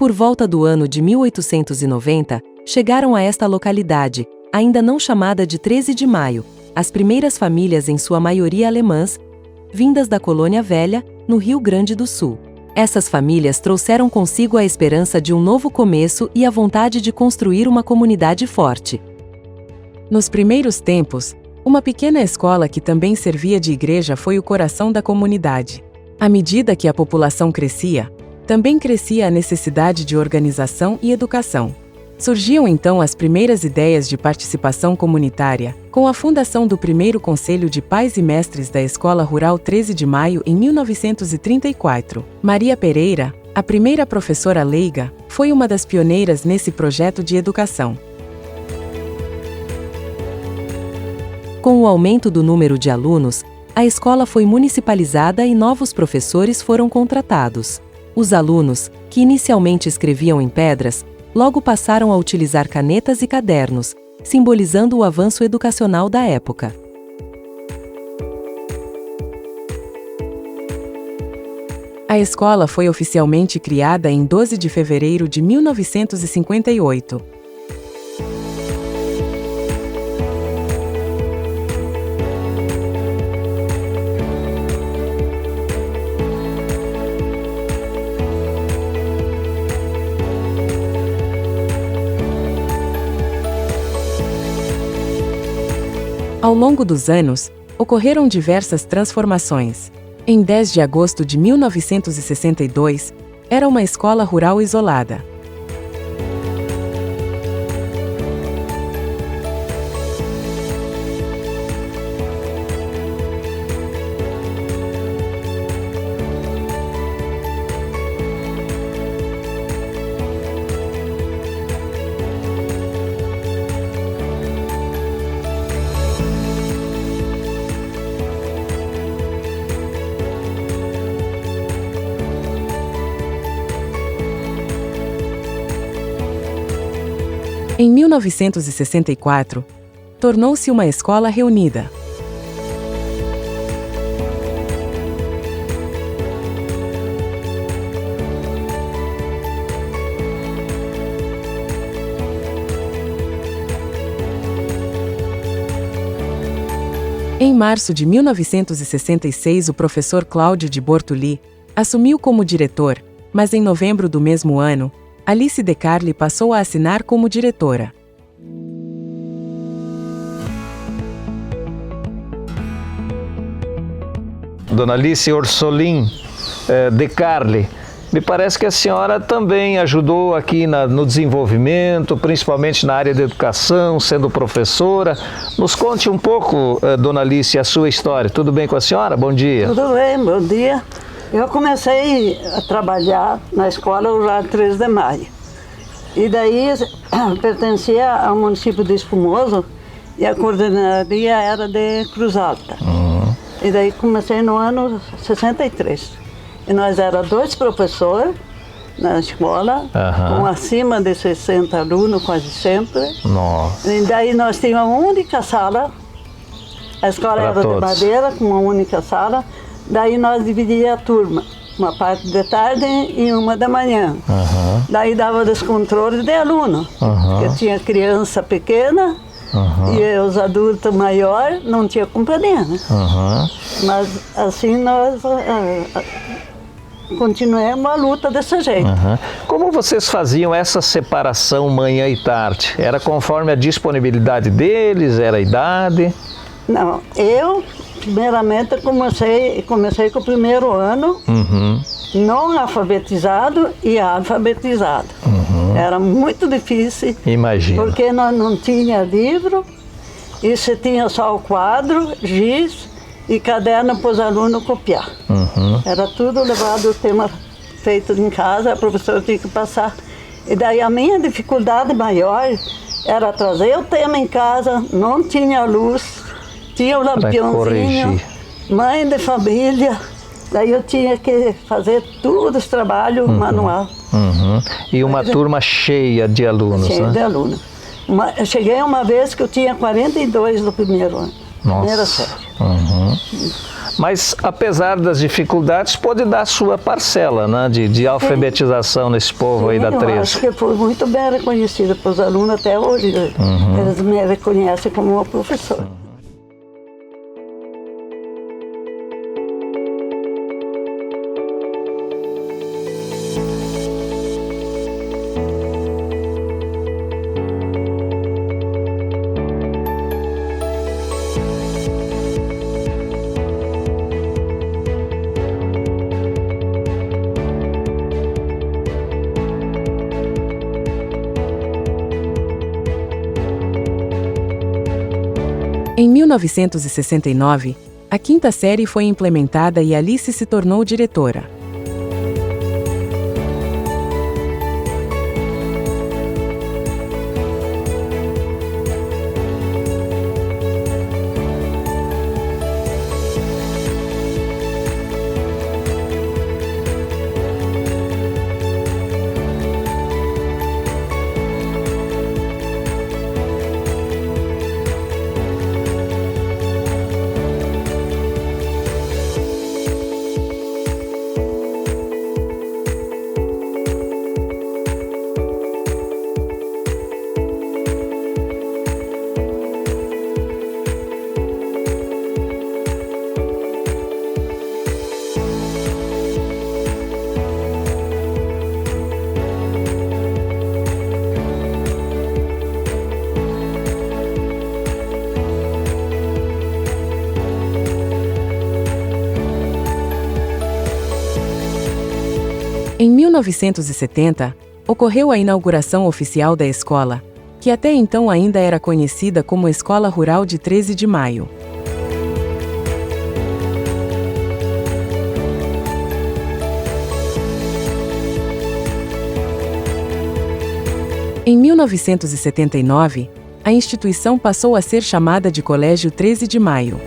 Por volta do ano de 1890, chegaram a esta localidade, ainda não chamada de 13 de Maio, as primeiras famílias, em sua maioria alemãs, vindas da Colônia Velha, no Rio Grande do Sul. Essas famílias trouxeram consigo a esperança de um novo começo e a vontade de construir uma comunidade forte. Nos primeiros tempos, uma pequena escola que também servia de igreja foi o coração da comunidade. À medida que a população crescia, também crescia a necessidade de organização e educação. Surgiam então as primeiras ideias de participação comunitária, com a fundação do primeiro Conselho de Pais e Mestres da Escola Rural 13 de Maio em 1934. Maria Pereira, a primeira professora leiga, foi uma das pioneiras nesse projeto de educação. Com o aumento do número de alunos, a escola foi municipalizada e novos professores foram contratados. Os alunos, que inicialmente escreviam em pedras, logo passaram a utilizar canetas e cadernos, simbolizando o avanço educacional da época. A escola foi oficialmente criada em 12 de fevereiro de 1958. Ao longo dos anos, ocorreram diversas transformações. Em 10 de agosto de 1962, era uma escola rural isolada. Em 1964, tornou-se uma escola reunida. Em março de 1966, o professor Cláudio de Bortoli assumiu como diretor, mas em novembro do mesmo ano, Alice De Carli passou a assinar como diretora. Dona Alice Orsolin De Carli, me parece que a senhora também ajudou aqui no desenvolvimento, principalmente na área da educação, sendo professora. Nos conte um pouco, Dona Alice, a sua história. Tudo bem com a senhora? Bom dia. Tudo bem, bom dia. Eu comecei a trabalhar na escola Rural 13 de Maio. E daí pertencia ao município de Espumoso e a coordenadoria era de Cruz Alta. E daí comecei no ano 63. E nós éramos 2 professores na escola, com acima de 60 alunos quase sempre. Nossa. E daí nós tínhamos uma única sala, a escola era de madeira, com uma única sala. Daí nós dividíamos a turma, uma parte de tarde e uma da manhã. Daí dava descontrole de aluno, porque tinha criança pequena e os adultos maiores não tinham companhia, né? Mas assim nós continuamos a luta desse jeito. Como vocês faziam essa separação manhã e tarde? Era conforme a disponibilidade deles, era a idade? Não, eu primeiramente comecei com o primeiro ano, não alfabetizado e alfabetizado. Era muito difícil, imagina, porque nós não tinha livro e se tinha só o quadro, giz e caderno para os alunos copiar. Era tudo levado, o tema feito em casa, a professora tinha que passar. E daí a minha dificuldade maior era trazer o tema em casa, não tinha luz, tinha o lampiãozinho, mãe de família, daí eu tinha que fazer todos os trabalhos manual. E uma turma cheia de alunos, cheia de alunos. Eu cheguei uma vez que eu tinha 42 no primeiro ano, primeira série. Mas, apesar das dificuldades, pode dar sua parcela, né, de alfabetização nesse povo aí da Eu 13. acho que foi muito bem reconhecida pelos alunos até hoje. Eles me reconhecem como uma professora. Em 1969, a quinta série foi implementada e Alice se tornou diretora. Em 1970, ocorreu a inauguração oficial da escola, que até então ainda era conhecida como Escola Rural de 13 de Maio. Em 1979, a instituição passou a ser chamada de Colégio 13 de Maio.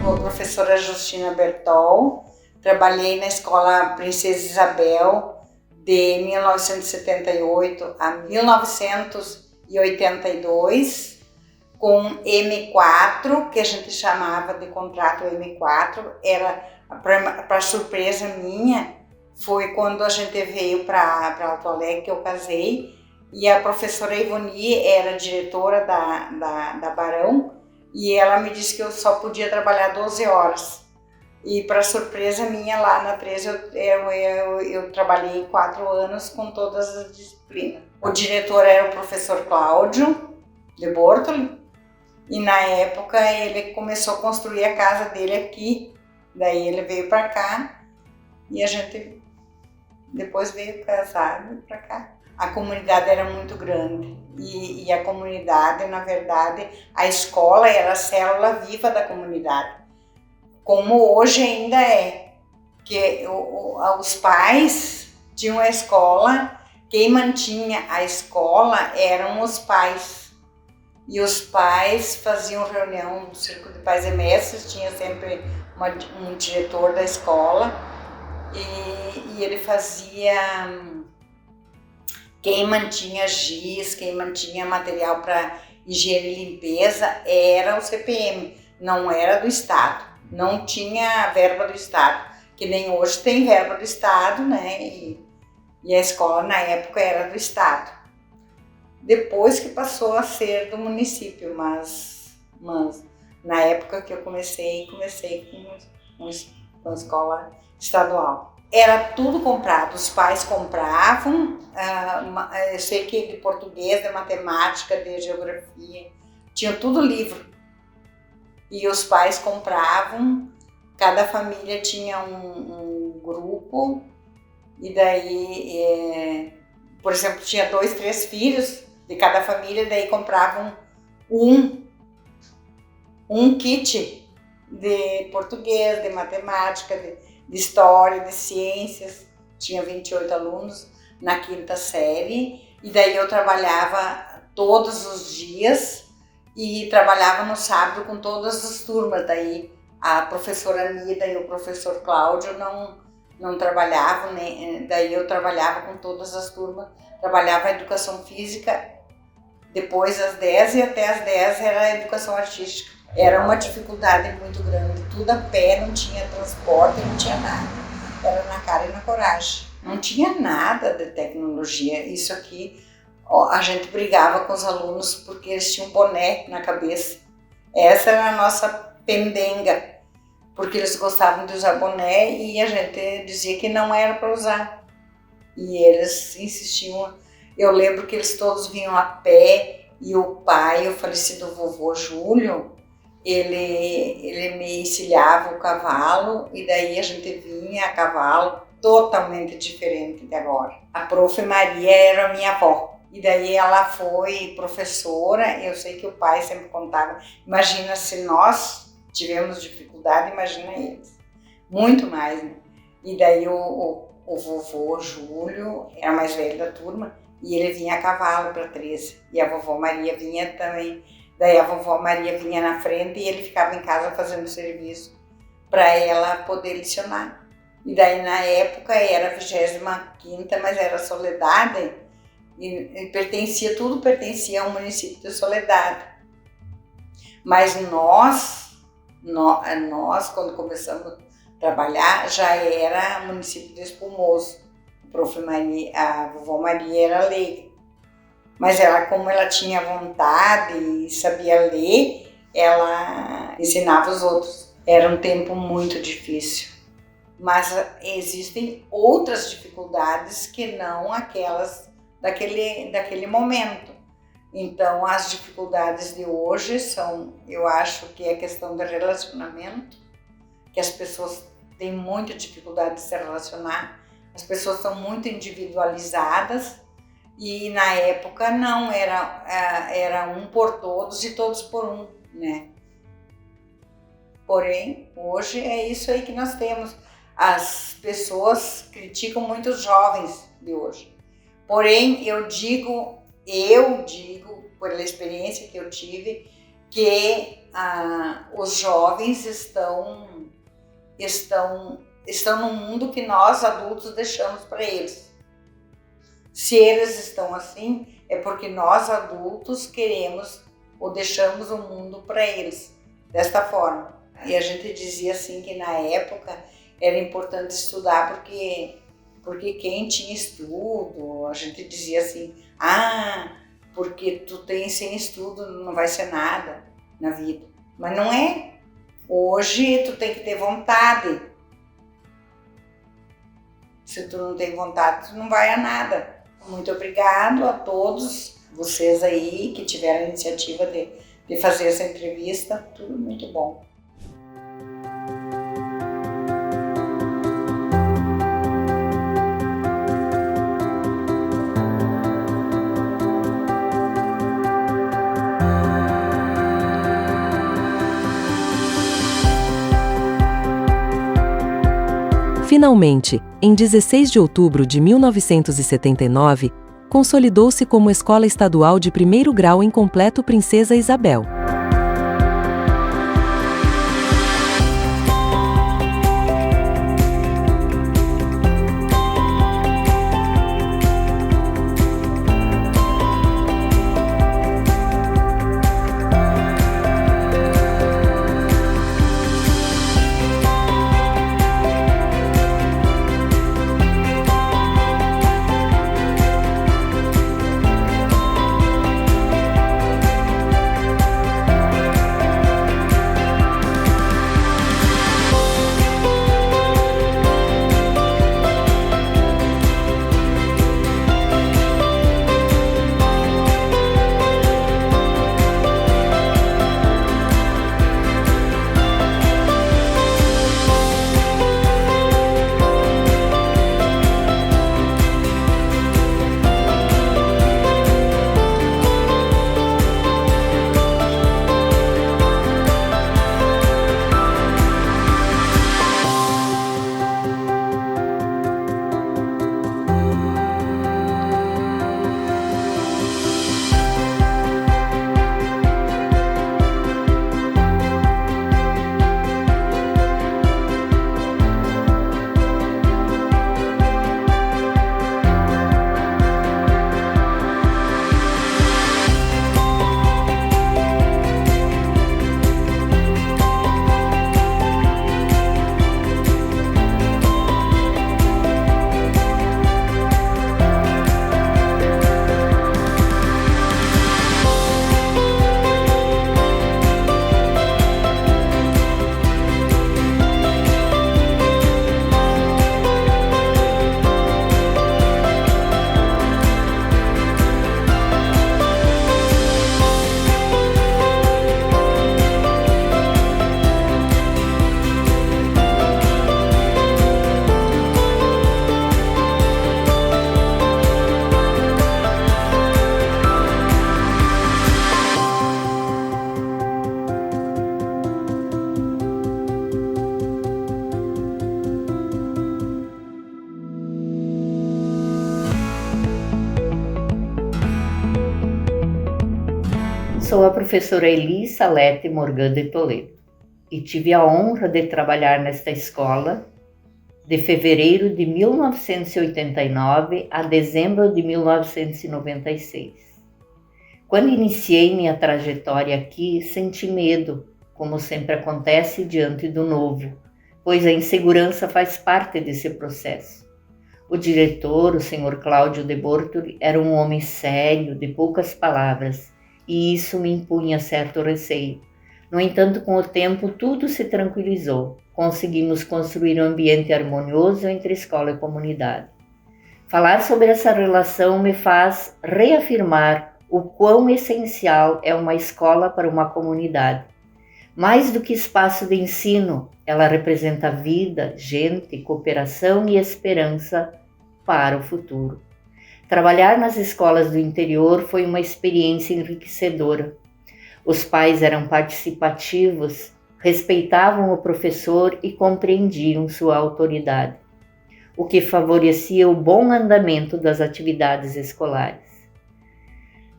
Sou a professora Justina Bertol, trabalhei na Escola Princesa Isabel de 1978 a 1982, com M4, que a gente chamava de contrato M4, era, para surpresa minha, foi quando a gente veio para Alto Alegre que eu casei, e a professora Ivoni era diretora da Barão, e ela me disse que eu só podia trabalhar 12 horas. E para surpresa minha, lá na 13 eu trabalhei 4 anos com todas as disciplinas. O diretor era o professor Cláudio de Bortoli, e na época ele começou a construir a casa dele aqui. Daí ele veio para cá e a gente depois veio casado para cá. A comunidade era muito grande e a comunidade, na verdade, a escola era a célula viva da comunidade, como hoje ainda é, que os pais tinham a escola, quem mantinha a escola eram os pais, e os pais faziam reunião no Círculo de Pais e Mestres, tinha sempre um diretor da escola, e ele fazia... Quem mantinha giz, quem mantinha material para higiene e limpeza era o CPM, não era do Estado, não tinha verba do Estado, que nem hoje tem verba do Estado, né? E a escola na época era do Estado. Depois que passou a ser do município, mas na época que eu comecei com a escola estadual. Era tudo comprado, os pais compravam, eu sei que de português, de matemática, de geografia, tinha tudo livro. E os pais compravam, cada família tinha um grupo, e daí, por exemplo, tinha 2, 3 filhos de cada família, daí compravam um kit de português, de matemática, de história, de ciências. Tinha 28 alunos na quinta série, e daí eu trabalhava todos os dias, e trabalhava no sábado com todas as turmas. Daí a professora Nida e o professor Cláudio não trabalhavam, né? Daí eu trabalhava com todas as turmas, trabalhava a educação física, depois às 10 e até às 10 era a educação artística. Era uma dificuldade muito grande, tudo a pé, não tinha transporte, não tinha nada. Era na cara e na coragem. Não tinha nada de tecnologia. Isso aqui, ó, a gente brigava com os alunos porque eles tinham boné na cabeça. Essa era a nossa pendenga, porque eles gostavam de usar boné e a gente dizia que não era para usar. E eles insistiam. Eu lembro que eles todos vinham a pé e o pai, o falecido vovô Júlio, ele me encilhava o cavalo e daí a gente vinha a cavalo totalmente diferente de agora. A prof. Maria era minha avó e daí ela foi professora. Eu sei que o pai sempre contava, imagina se nós tivemos dificuldade, imagina eles, muito mais, né? E daí o vovô Júlio era mais velho da turma e ele vinha a cavalo para 13 e a vovó Maria vinha também. Daí a vovó Maria vinha na frente e ele ficava em casa fazendo serviço para ela poder lecionar. E daí na época era a 25ª, mas era Soledade e tudo pertencia ao município de Soledade. Mas nós quando começamos a trabalhar, já era município de Espumoso. A vovó Maria era leiga. Mas ela, como ela tinha vontade e sabia ler, ela ensinava os outros. Era um tempo muito difícil. Mas existem outras dificuldades que não aquelas daquele momento. Então, as dificuldades de hoje são, eu acho que é questão de relacionamento, que as pessoas têm muita dificuldade de se relacionar, as pessoas são muito individualizadas. E na época não, era um por todos e todos por um, né? Porém, hoje é isso aí que nós temos. As pessoas criticam muito os jovens de hoje. Porém, eu digo, pela experiência que eu tive, que os jovens estão no mundo que nós adultos deixamos para eles. Se eles estão assim, é porque nós adultos queremos ou deixamos o mundo para eles, desta forma. E a gente dizia assim que na época era importante estudar porque quem tinha estudo, a gente dizia assim, porque tu sem estudo não vai ser nada na vida. Mas não é. Hoje tu tem que ter vontade. Se tu não tem vontade, tu não vai a nada. Muito obrigado a todos vocês aí que tiveram a iniciativa de fazer essa entrevista. Tudo muito bom. Finalmente, em 16 de outubro de 1979, consolidou-se como Escola Estadual de Primeiro Grau em Completo Princesa Isabel. Sou a professora Eli Salete Morgan de Toledo e tive a honra de trabalhar nesta escola de fevereiro de 1989 a dezembro de 1996. Quando iniciei minha trajetória aqui, senti medo, como sempre acontece diante do novo, pois a insegurança faz parte desse processo. O diretor, o Sr. Cláudio de Bortoli, era um homem sério, de poucas palavras, e isso me impunha certo receio. No entanto, com o tempo, tudo se tranquilizou. Conseguimos construir um ambiente harmonioso entre escola e comunidade. Falar sobre essa relação me faz reafirmar o quão essencial é uma escola para uma comunidade. Mais do que espaço de ensino, ela representa vida, gente, cooperação e esperança para o futuro. Trabalhar nas escolas do interior foi uma experiência enriquecedora. Os pais eram participativos, respeitavam o professor e compreendiam sua autoridade, o que favorecia o bom andamento das atividades escolares.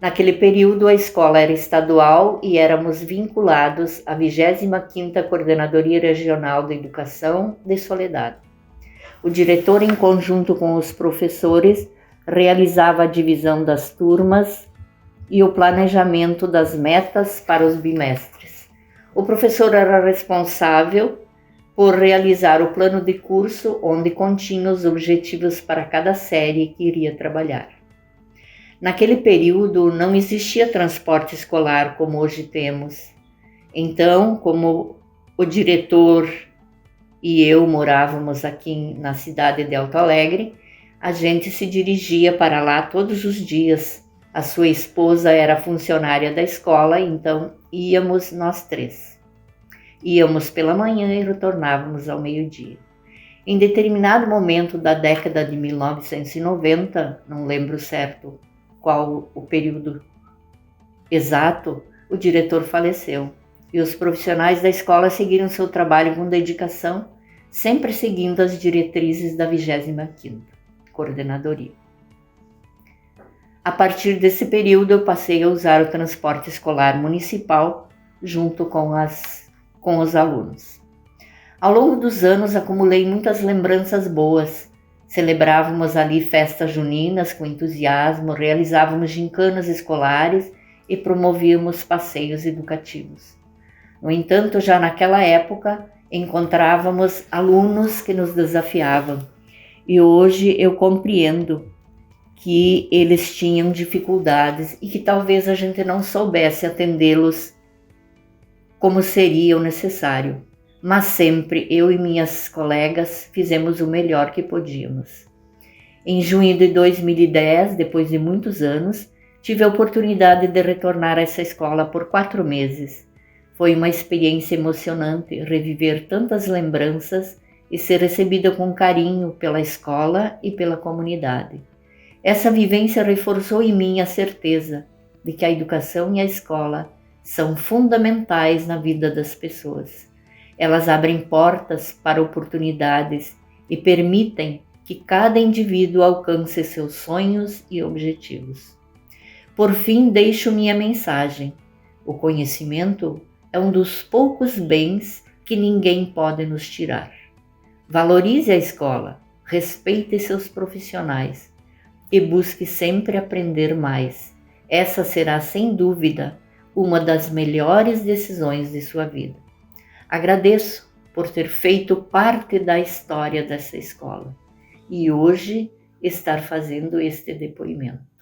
Naquele período, a escola era estadual e éramos vinculados à 25ª Coordenadoria Regional de Educação de Soledade. O diretor, em conjunto com os professores, realizava a divisão das turmas e o planejamento das metas para os bimestres. O professor era responsável por realizar o plano de curso, onde continha os objetivos para cada série que iria trabalhar. Naquele período não existia transporte escolar como hoje temos. Então, como o diretor e eu morávamos aqui na cidade de Alto Alegre, a gente se dirigia para lá todos os dias. A sua esposa era funcionária da escola, então íamos nós três. Íamos pela manhã e retornávamos ao meio-dia. Em determinado momento da década de 1990, não lembro certo qual o período exato, o diretor faleceu e os profissionais da escola seguiram seu trabalho com dedicação, sempre seguindo as diretrizes da 25ª Coordenadoria. A partir desse período, eu passei a usar o transporte escolar municipal junto com os alunos. Ao longo dos anos, acumulei muitas lembranças boas. Celebrávamos ali festas juninas com entusiasmo, realizávamos gincanas escolares e promovíamos passeios educativos. No entanto, já naquela época, encontrávamos alunos que nos desafiavam. E hoje eu compreendo que eles tinham dificuldades e que talvez a gente não soubesse atendê-los como seria o necessário. Mas sempre eu e minhas colegas fizemos o melhor que podíamos. Em junho de 2010, depois de muitos anos, tive a oportunidade de retornar a essa escola por 4 meses. Foi uma experiência emocionante reviver tantas lembranças e ser recebida com carinho pela escola e pela comunidade. Essa vivência reforçou em mim a certeza de que a educação e a escola são fundamentais na vida das pessoas. Elas abrem portas para oportunidades e permitem que cada indivíduo alcance seus sonhos e objetivos. Por fim, deixo minha mensagem. O conhecimento é um dos poucos bens que ninguém pode nos tirar. Valorize a escola, respeite seus profissionais e busque sempre aprender mais. Essa será, sem dúvida, uma das melhores decisões de sua vida. Agradeço por ter feito parte da história dessa escola e hoje estar fazendo este depoimento.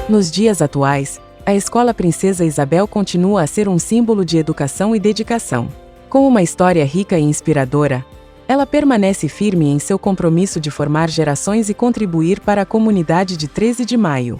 Nos dias atuais, a Escola Princesa Isabel continua a ser um símbolo de educação e dedicação. Com uma história rica e inspiradora, ela permanece firme em seu compromisso de formar gerações e contribuir para a comunidade de 13 de Maio.